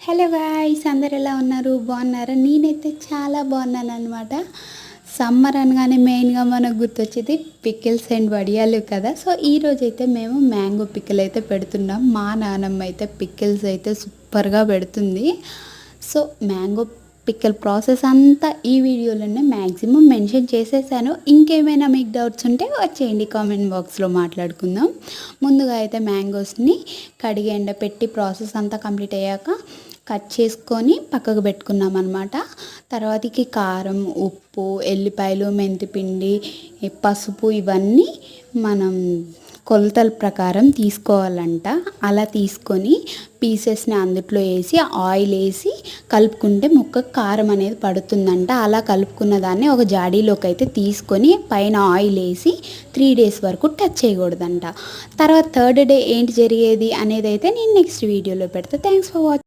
Hello guys, అందరు ఎలా ఉన్నారు? బాగున్నారా? నేనైతే చాలా బాగున్నాను అనమాట. సమ్మర్ అనగానే మెయిన్గా మనకు గుర్తొచ్చేది పికిల్స్ అండ్ వడియాలు కదా. సో ఈరోజు అయితే మేము మ్యాంగో పికిల్ అయితే పెడుతున్నాం. మా నాన్నమ్మ అయితే పికిల్స్ అయితే సూపర్గా పెడుతుంది. సో మ్యాంగో పికిల్ ప్రాసెస్ అంతా ఈ వీడియోలోనే మ్యాక్సిమం మెన్షన్ చేసేసాను. ఇంకేమైనా మీకు డౌట్స్ ఉంటే వచ్చేయండి, కామెంట్ బాక్స్లో మాట్లాడుకుందాం. ముందుగా అయితే మ్యాంగోస్ని కడిగి ఎండపెట్టి ప్రాసెస్ అంతా కంప్లీట్ అయ్యాక కట్ చేసుకొని పక్కకు పెట్టుకున్నాం అనమాట. తర్వాతకి కారం, ఉప్పు, ఎల్లిపాయలు, మెంతిపిండి, పసుపు ఇవన్నీ మనం కొలతల ప్రకారం తీసుకోవాలంట. అలా తీసుకొని పీసెస్ని అందుట్లో వేసి ఆయిల్ వేసి కలుపుకుంటే ముక్కకు కారం అనేది పడుతుందంట. అలా కలుపుకున్న దాన్ని ఒక జాడీలోకి అయితే తీసుకొని పైన ఆయిల్ వేసి 3 days వరకు టచ్ చేయకూడదంట. తర్వాత థర్డ్ డే ఏంటి జరిగేది అనేది అయితే నేను నెక్స్ట్ వీడియోలో పెడతా. Thanks for watching.